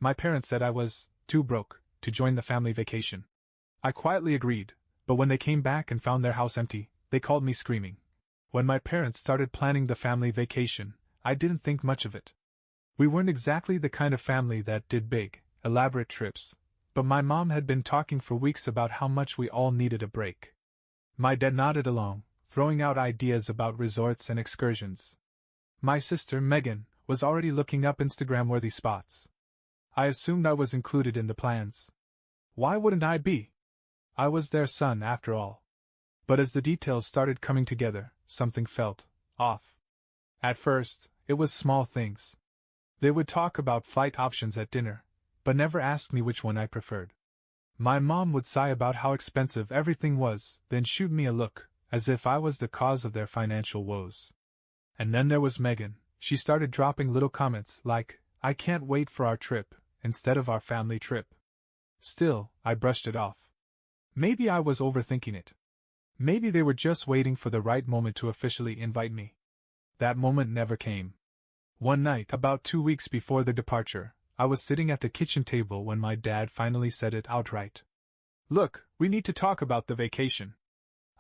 My parents said I was too broke to join the family vacation. I quietly agreed, but when they came back and found their house empty, they called me screaming. When my parents started planning the family vacation, I didn't think much of it. We weren't exactly the kind of family that did big, elaborate trips, but my mom had been talking for weeks about how much we all needed a break. My dad nodded along, throwing out ideas about resorts and excursions. My sister, Megan, was already looking up Instagram-worthy spots. I assumed I was included in the plans. Why wouldn't I be? I was their son, after all. But as the details started coming together, something felt off. At first, it was small things. They would talk about flight options at dinner, but never asked me which one I preferred. My mom would sigh about how expensive everything was, then shoot me a look, as if I was the cause of their financial woes. And then there was Megan. She started dropping little comments like, "I can't wait for our trip," instead of "our family trip." Still, I brushed it off. Maybe I was overthinking it. Maybe they were just waiting for the right moment to officially invite me. That moment never came. One night, about 2 weeks before the departure, I was sitting at the kitchen table when my dad finally said it outright. "Look, we need to talk about the vacation."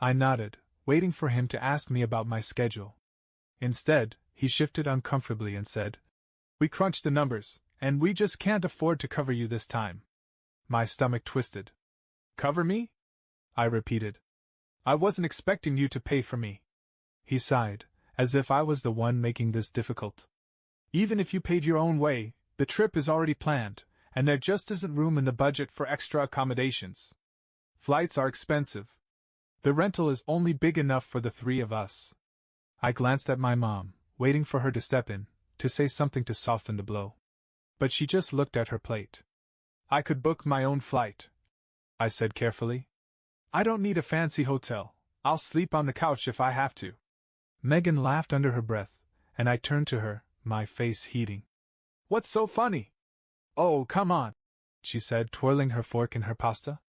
I nodded, waiting for him to ask me about my schedule. Instead, he shifted uncomfortably and said, "We crunched the numbers, and we just can't afford to cover you this time." My stomach twisted. "Cover me?" I repeated. "I wasn't expecting you to pay for me." He sighed, as if I was the one making this difficult. "Even if you paid your own way, the trip is already planned, and there just isn't room in the budget for extra accommodations. Flights are expensive. The rental is only big enough for the three of us." I glanced at my mom, waiting for her to step in, to say something to soften the blow. But she just looked at her plate. "I could book my own flight," I said carefully. "I don't need a fancy hotel. I'll sleep on the couch if I have to." Megan laughed under her breath, and I turned to her, my face heating. "What's so funny?" "Oh, come on," she said, twirling her fork in her pasta.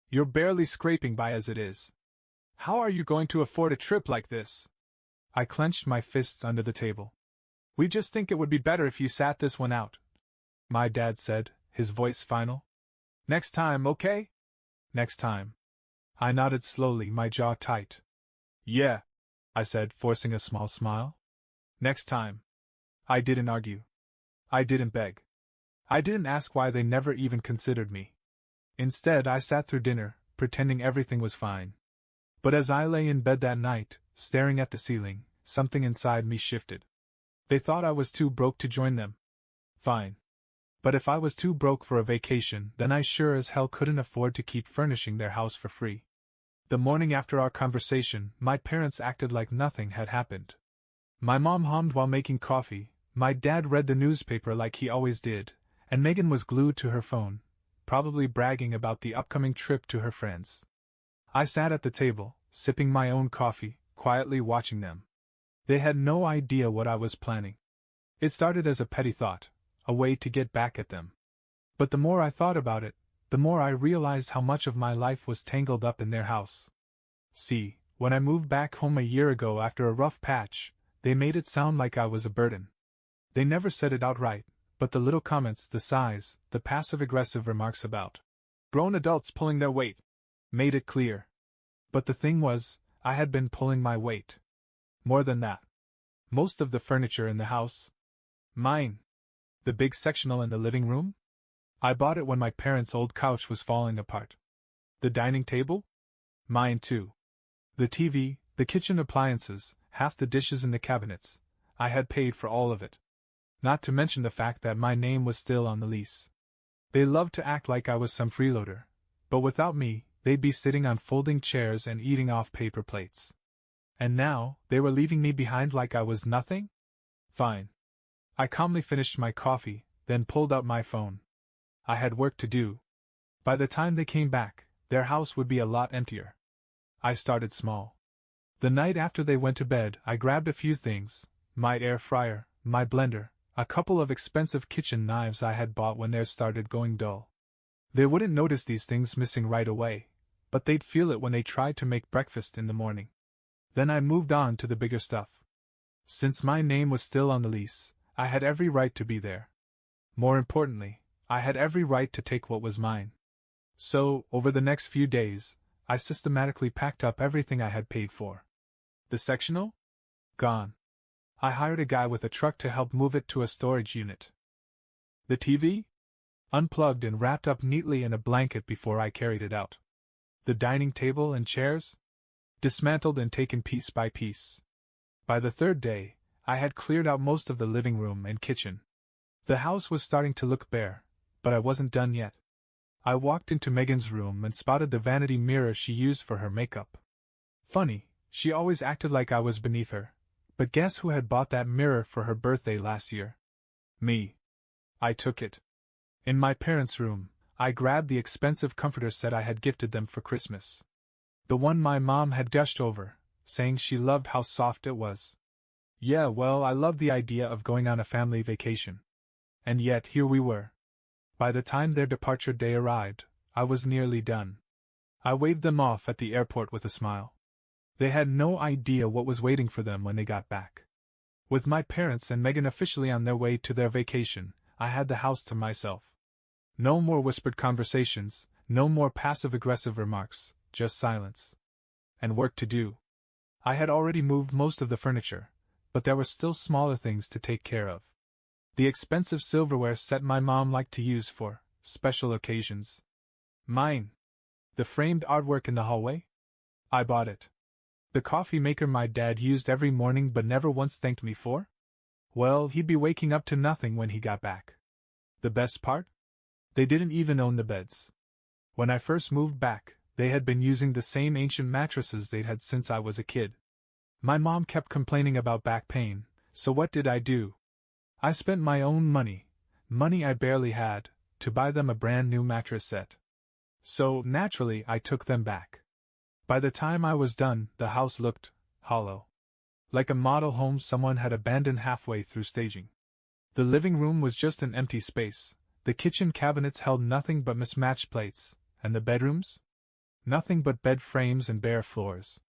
"You're barely scraping by as it is. How are you going to afford a trip like this?" I clenched my fists under the table. "We just think it would be better if you sat this one out," my dad said, his voice final. "Next time, okay?" "Next time." I nodded slowly, my jaw tight. "Yeah," I said, forcing a small smile. "Next time." I didn't argue. I didn't beg. I didn't ask why they never even considered me. Instead, I sat through dinner, pretending everything was fine. But as I lay in bed that night, staring at the ceiling, something inside me shifted. They thought I was too broke to join them. Fine. But if I was too broke for a vacation, then I sure as hell couldn't afford to keep furnishing their house for free. The morning after our conversation, my parents acted like nothing had happened. My mom hummed while making coffee, my dad read the newspaper like he always did, and Megan was glued to her phone, probably bragging about the upcoming trip to her friends. I sat at the table, sipping my own coffee, quietly watching them. They had no idea what I was planning. It started as a petty thought, a way to get back at them. But the more I thought about it, the more I realized how much of my life was tangled up in their house. See, when I moved back home a year ago after a rough patch, they made it sound like I was a burden. They never said it outright, but the little comments, the sighs, the passive-aggressive remarks about grown adults pulling their weight made it clear. But the thing was, I had been pulling my weight. More than that. Most of the furniture in the house. Mine. The big sectional in the living room? I bought it when my parents' old couch was falling apart. The dining table? Mine too. The TV, the kitchen appliances, half the dishes in the cabinets. I had paid for all of it. Not to mention the fact that my name was still on the lease. They loved to act like I was some freeloader, but without me, they'd be sitting on folding chairs and eating off paper plates. And now, they were leaving me behind like I was nothing? Fine. I calmly finished my coffee, then pulled out my phone. I had work to do. By the time they came back, their house would be a lot emptier. I started small. The night after they went to bed, I grabbed a few things, my air fryer, my blender, a couple of expensive kitchen knives I had bought when theirs started going dull. They wouldn't notice these things missing right away, but they'd feel it when they tried to make breakfast in the morning. Then I moved on to the bigger stuff. Since my name was still on the lease, I had every right to be there. More importantly, I had every right to take what was mine. So, over the next few days, I systematically packed up everything I had paid for. The sectional? Gone. I hired a guy with a truck to help move it to a storage unit. The TV? Unplugged and wrapped up neatly in a blanket before I carried it out. The dining table and chairs? Dismantled and taken piece by piece. By the third day, I had cleared out most of the living room and kitchen. The house was starting to look bare, but I wasn't done yet. I walked into Megan's room and spotted the vanity mirror she used for her makeup. Funny, she always acted like I was beneath her, but guess who had bought that mirror for her birthday last year? Me. I took it. In my parents' room, I grabbed the expensive comforter set I had gifted them for Christmas. The one my mom had gushed over, saying she loved how soft it was. Yeah, well, I loved the idea of going on a family vacation. And yet here we were. By the time their departure day arrived, I was nearly done. I waved them off at the airport with a smile. They had no idea what was waiting for them when they got back. With my parents and Megan officially on their way to their vacation, I had the house to myself. No more whispered conversations, no more passive-aggressive remarks, just silence. And work to do. I had already moved most of the furniture, but there were still smaller things to take care of. The expensive silverware set my mom liked to use for special occasions. Mine. The framed artwork in the hallway? I bought it. The coffee maker my dad used every morning but never once thanked me for? Well, he'd be waking up to nothing when he got back. The best part? They didn't even own the beds. When I first moved back, they had been using the same ancient mattresses they'd had since I was a kid. My mom kept complaining about back pain, so what did I do? I spent my own money I barely had, to buy them a brand new mattress set. So, naturally, I took them back. By the time I was done, the house looked hollow. Like a model home someone had abandoned halfway through staging. The living room was just an empty space, the kitchen cabinets held nothing but mismatched plates, and the bedrooms? Nothing but bed frames and bare floors.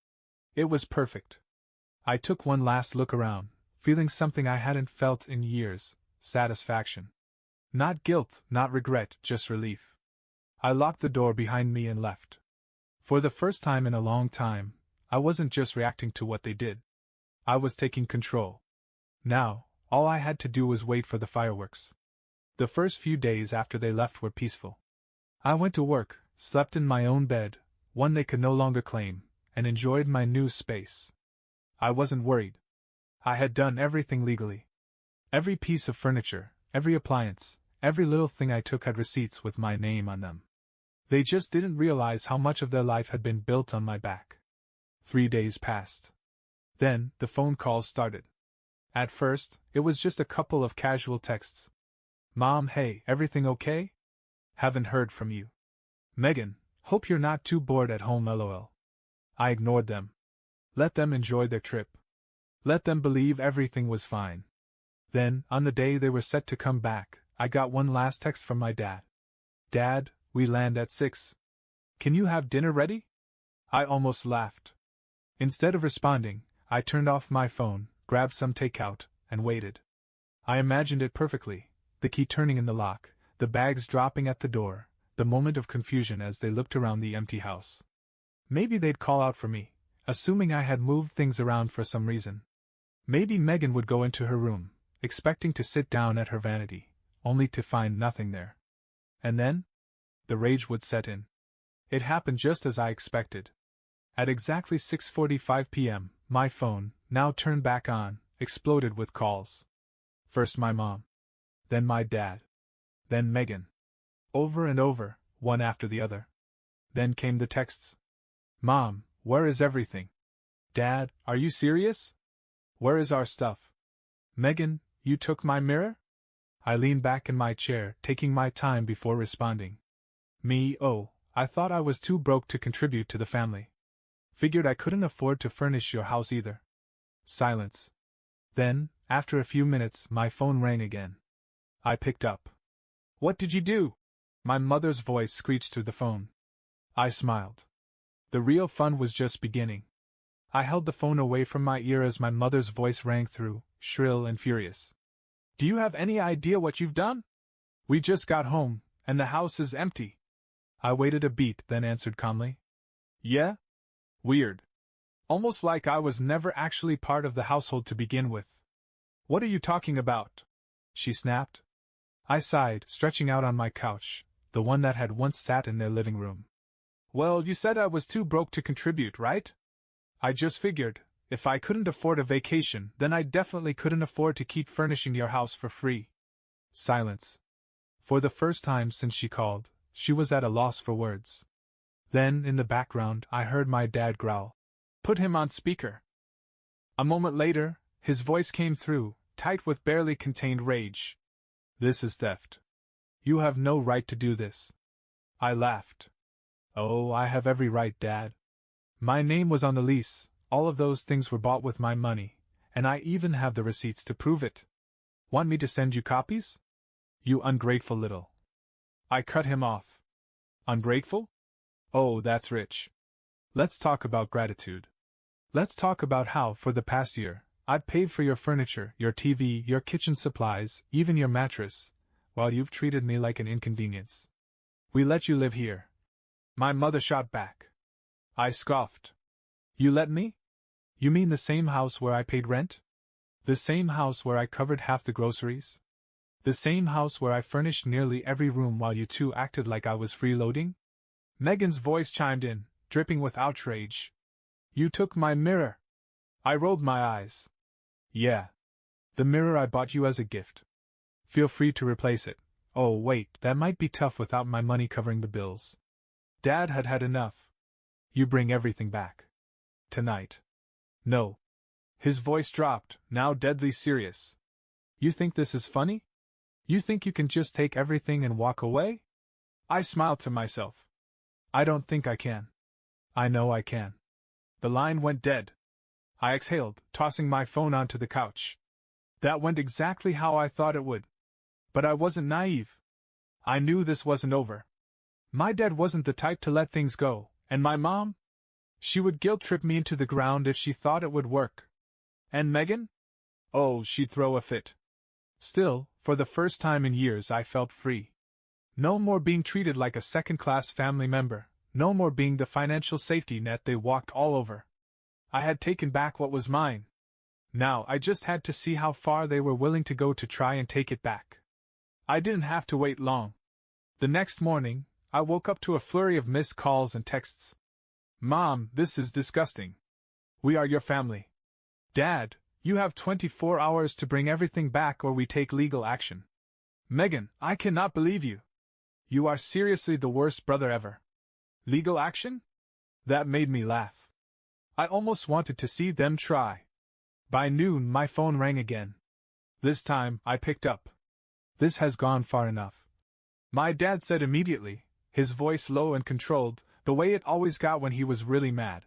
It was perfect. I took one last look around, feeling something I hadn't felt in years, satisfaction. Not guilt, not regret, just relief. I locked the door behind me and left. For the first time in a long time, I wasn't just reacting to what they did. I was taking control. Now, all I had to do was wait for the fireworks. The first few days after they left were peaceful. I went to work, slept in my own bed, one they could no longer claim, and enjoyed my new space. I wasn't worried. I had done everything legally. Every piece of furniture, every appliance, every little thing I took had receipts with my name on them. They just didn't realize how much of their life had been built on my back. 3 days passed. Then, the phone calls started. At first, it was just a couple of casual texts. Mom, hey, everything okay? Haven't heard from you. Megan, hope you're not too bored at home, lol. I ignored them. Let them enjoy their trip. Let them believe everything was fine. Then, on the day they were set to come back, I got one last text from my dad. Dad, we land at 6. Can you have dinner ready? I almost laughed. Instead of responding, I turned off my phone, grabbed some takeout, and waited. I imagined it perfectly, the key turning in the lock, the bags dropping at the door, the moment of confusion as they looked around the empty house. Maybe they'd call out for me, assuming I had moved things around for some reason. Maybe Megan would go into her room, expecting to sit down at her vanity, only to find nothing there. And then? The rage would set in. It happened just as I expected. At exactly 6:45 p.m., my phone, now turned back on, exploded with calls. First my mom. Then my dad. Then Megan. Over and over, one after the other. Then came the texts. Mom, where is everything? Dad, are you serious? Where is our stuff? Megan, you took my mirror? I leaned back in my chair, taking my time before responding. Me, oh, I thought I was too broke to contribute to the family. Figured I couldn't afford to furnish your house either. Silence. Then, after a few minutes, my phone rang again. I picked up. What did you do? My mother's voice screeched through the phone. I smiled. The real fun was just beginning. I held the phone away from my ear as my mother's voice rang through, shrill and furious. Do you have any idea what you've done? We just got home, and the house is empty. I waited a beat, then answered calmly. Yeah? Weird. Almost like I was never actually part of the household to begin with. What are you talking about? She snapped. I sighed, stretching out on my couch, the one that had once sat in their living room. Well, you said I was too broke to contribute, right? I just figured, if I couldn't afford a vacation, then I definitely couldn't afford to keep furnishing your house for free. Silence. For the first time since she called, she was at a loss for words. Then, in the background, I heard my dad growl. Put him on speaker. A moment later, his voice came through, tight with barely contained rage. This is theft. You have no right to do this. I laughed. Oh, I have every right, Dad. My name was on the lease, all of those things were bought with my money, and I even have the receipts to prove it. Want me to send you copies? You ungrateful little. I cut him off. Ungrateful? Oh, that's rich. Let's talk about gratitude. Let's talk about how, for the past year, I've paid for your furniture, your TV, your kitchen supplies, even your mattress, while you've treated me like an inconvenience. We let you live here. My mother shot back. I scoffed. You let me? You mean the same house where I paid rent? The same house where I covered half the groceries? The same house where I furnished nearly every room while you two acted like I was freeloading? Megan's voice chimed in, dripping with outrage. You took my mirror. I rolled my eyes. Yeah. The mirror I bought you as a gift. Feel free to replace it. Oh, wait, that might be tough without my money covering the bills. Dad had had enough. You bring everything back. Tonight. No. His voice dropped, now deadly serious. You think this is funny? You think you can just take everything and walk away? I smiled to myself. I don't think I can. I know I can. The line went dead. I exhaled, tossing my phone onto the couch. That went exactly how I thought it would. But I wasn't naive. I knew this wasn't over. My dad wasn't the type to let things go, and my mom? She would guilt-trip me into the ground if she thought it would work. And Megan? Oh, she'd throw a fit. Still, for the first time in years I felt free. No more being treated like a second-class family member, no more being the financial safety net they walked all over. I had taken back what was mine. Now I just had to see how far they were willing to go to try and take it back. I didn't have to wait long. The next morning, I woke up to a flurry of missed calls and texts. Mom, this is disgusting. We are your family. Dad, you have 24 hours to bring everything back or we take legal action. Megan, I cannot believe you. You are seriously the worst brother ever. Legal action? That made me laugh. I almost wanted to see them try. By noon, my phone rang again. This time, I picked up. This has gone far enough. My dad said immediately, his voice low and controlled, the way it always got when he was really mad.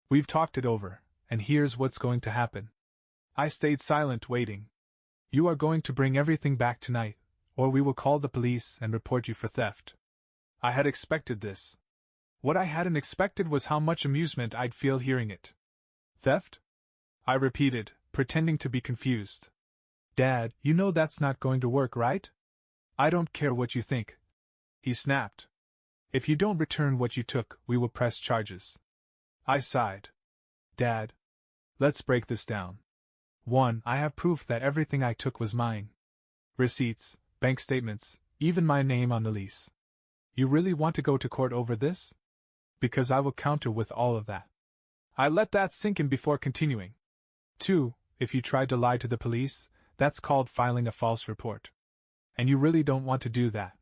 We've talked it over, and here's what's going to happen. I stayed silent, waiting. You are going to bring everything back tonight, or we will call the police and report you for theft. I had expected this. What I hadn't expected was how much amusement I'd feel hearing it. Theft? I repeated, pretending to be confused. Dad, you know that's not going to work, right? I don't care what you think. He snapped. If you don't return what you took, we will press charges. I sighed. Dad, let's break this down. 1. I have proof that everything I took was mine. Receipts, bank statements, even my name on the lease. You really want to go to court over this? Because I will counter with all of that. I let that sink in before continuing. 2. If you tried to lie to the police, that's called filing a false report. And you really don't want to do that.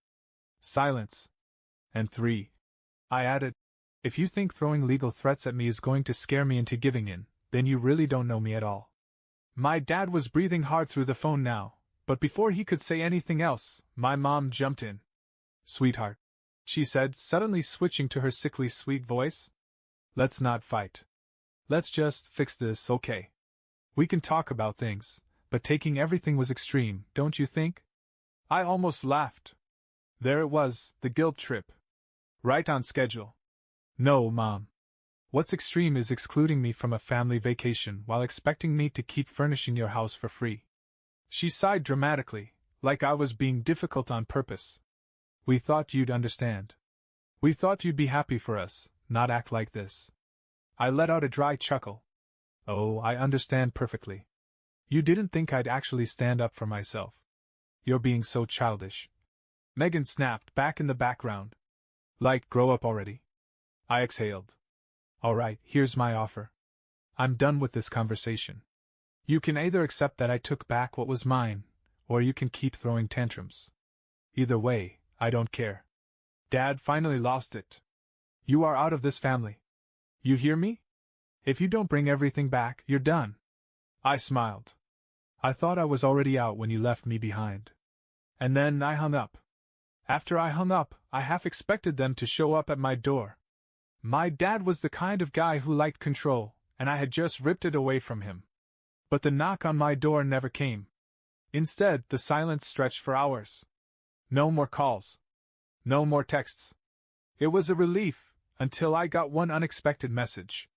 Silence. And 3. I added, if you think throwing legal threats at me is going to scare me into giving in, then you really don't know me at all. My dad was breathing hard through the phone now, but before he could say anything else, my mom jumped in. Sweetheart, she said, suddenly switching to her sickly sweet voice. Let's not fight. Let's just fix this, okay? We can talk about things, but taking everything was extreme, don't you think? I almost laughed. There it was, the guilt trip. Right on schedule. No, Mom. What's extreme is excluding me from a family vacation while expecting me to keep furnishing your house for free. She sighed dramatically, like I was being difficult on purpose. We thought you'd understand. We thought you'd be happy for us, not act like this. I let out a dry chuckle. Oh, I understand perfectly. You didn't think I'd actually stand up for myself. You're being so childish. Megan snapped back in the background. Like, grow up already. I exhaled. Alright, here's my offer. I'm done with this conversation. You can either accept that I took back what was mine, or you can keep throwing tantrums. Either way, I don't care. Dad finally lost it. You are out of this family. You hear me? If you don't bring everything back, you're done. I smiled. I thought I was already out when you left me behind. And then I hung up. After I hung up, I half expected them to show up at my door. My dad was the kind of guy who liked control, and I had just ripped it away from him. But the knock on my door never came. Instead, the silence stretched for hours. No more calls. No more texts. It was a relief, until I got one unexpected message.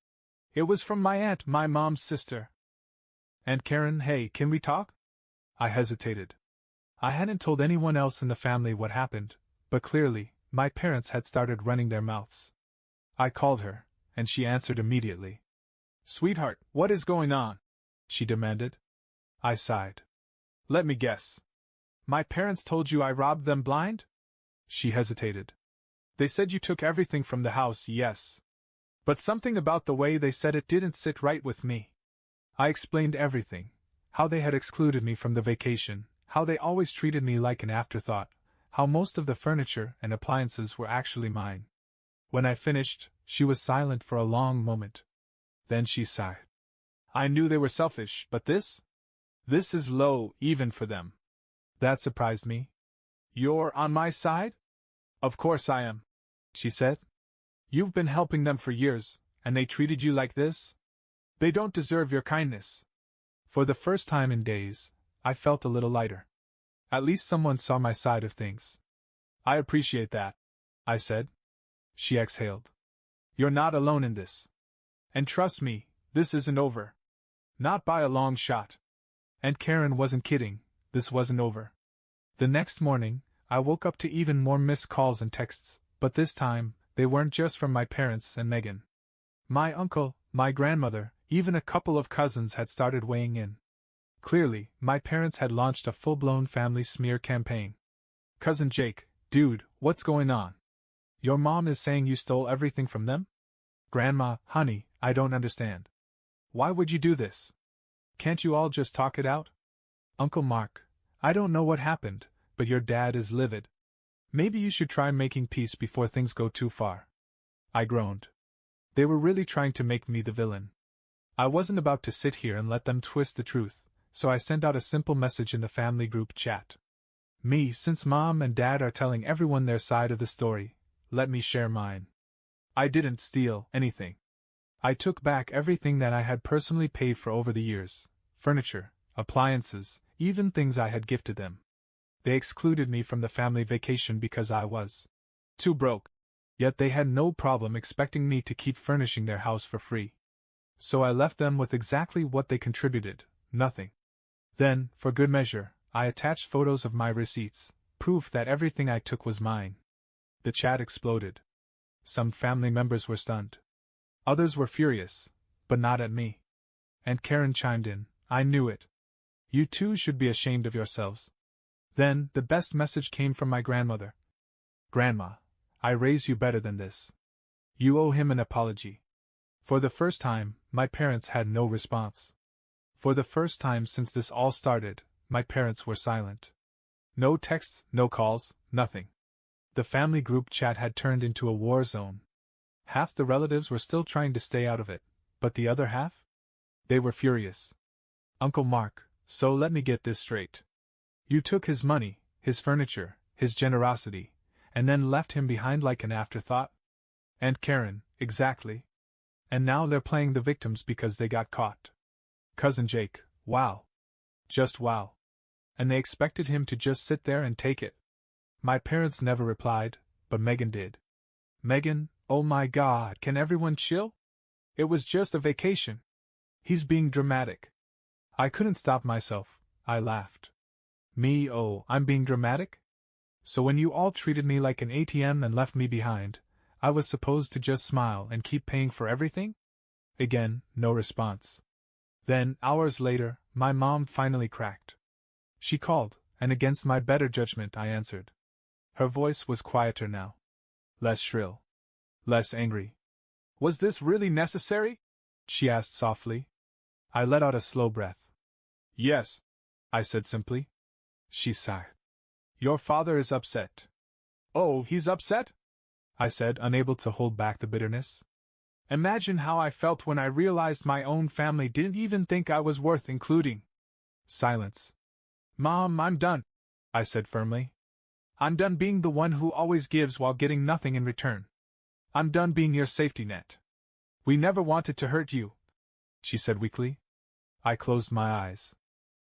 It was from my aunt, my mom's sister. Aunt Karen, hey, can we talk? I hesitated. I hadn't told anyone else in the family what happened, but clearly, my parents had started running their mouths. I called her, and she answered immediately. Sweetheart, what is going on? She demanded. I sighed. Let me guess. My parents told you I robbed them blind? She hesitated. They said you took everything from the house, yes. But something about the way they said it didn't sit right with me. I explained everything. How they had excluded me from the vacation, how they always treated me like an afterthought, how most of the furniture and appliances were actually mine. When I finished, she was silent for a long moment. Then she sighed. I knew they were selfish, but this? This is low, even for them. That surprised me. You're on my side? Of course I am, she said. You've been helping them for years, and they treated you like this? They don't deserve your kindness. For the first time in days, I felt a little lighter. At least someone saw my side of things. I appreciate that, I said. She exhaled. You're not alone in this. And trust me, this isn't over. Not by a long shot. And Karen wasn't kidding, this wasn't over. The next morning, I woke up to even more missed calls and texts, but this time, they weren't just from my parents and Megan. My uncle, my grandmother, even a couple of cousins had started weighing in. Clearly, my parents had launched a full-blown family smear campaign. Cousin Jake, dude, what's going on? Your mom is saying you stole everything from them? Grandma, honey, I don't understand. Why would you do this? Can't you all just talk it out? Uncle Mark, I don't know what happened, but your dad is livid. Maybe you should try making peace before things go too far. I groaned. They were really trying to make me the villain. I wasn't about to sit here and let them twist the truth, so I sent out a simple message in the family group chat. Me, since Mom and Dad are telling everyone their side of the story, let me share mine. I didn't steal anything. I took back everything that I had personally paid for over the years, furniture, appliances, even things I had gifted them. They excluded me from the family vacation because I was too broke. Yet they had no problem expecting me to keep furnishing their house for free. So I left them with exactly what they contributed, nothing. Then, for good measure, I attached photos of my receipts, proof that everything I took was mine. The chat exploded. Some family members were stunned. Others were furious, but not at me. And Karen chimed in, I knew it. You two should be ashamed of yourselves. Then, the best message came from my grandmother. Grandma, I raised you better than this. You owe him an apology. For the first time, my parents had no response. For the first time since this all started, my parents were silent. No texts, no calls, nothing. The family group chat had turned into a war zone. Half the relatives were still trying to stay out of it, but the other half? They were furious. Uncle Mark, so let me get this straight. You took his money, his furniture, his generosity, and then left him behind like an afterthought? Aunt Karen, exactly. And now they're playing the victims because they got caught. Cousin Jake, wow. Just wow. And they expected him to just sit there and take it. My parents never replied, but Megan did. Megan, oh my God, can everyone chill? It was just a vacation. He's being dramatic. I couldn't stop myself, I laughed. Me, oh, I'm being dramatic? So when you all treated me like an ATM and left me behind, I was supposed to just smile and keep paying for everything? Again, no response. Then, hours later, my mom finally cracked. She called, and against my better judgment I answered. Her voice was quieter now. Less shrill. Less angry. Was this really necessary? She asked softly. I let out a slow breath. Yes, I said simply. She sighed. Your father is upset. Oh, he's upset? I said, unable to hold back the bitterness. Imagine how I felt when I realized my own family didn't even think I was worth including. Silence. Mom, I'm done, I said firmly. I'm done being the one who always gives while getting nothing in return. I'm done being your safety net. We never wanted to hurt you, she said weakly. I closed my eyes.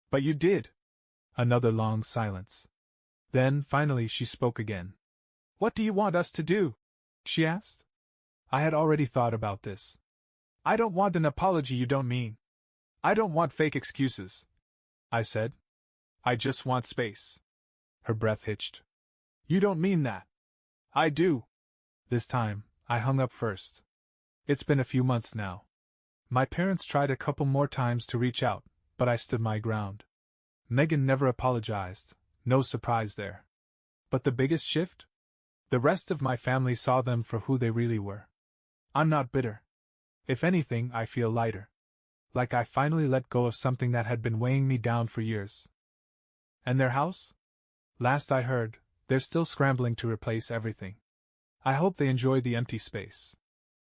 But you did. Another long silence. Then, finally, she spoke again. What do you want us to do? She asked. I had already thought about this. I don't want an apology you don't mean. I don't want fake excuses, I said. I just want space. Her breath hitched. You don't mean that. I do. This time, I hung up first. It's been a few months now. My parents tried a couple more times to reach out, but I stood my ground. Megan never apologized, no surprise there. But the biggest shift? The rest of my family saw them for who they really were. I'm not bitter. If anything, I feel lighter. Like I finally let go of something that had been weighing me down for years. And their house? Last I heard, they're still scrambling to replace everything. I hope they enjoy the empty space.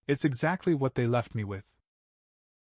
It's exactly what they left me with.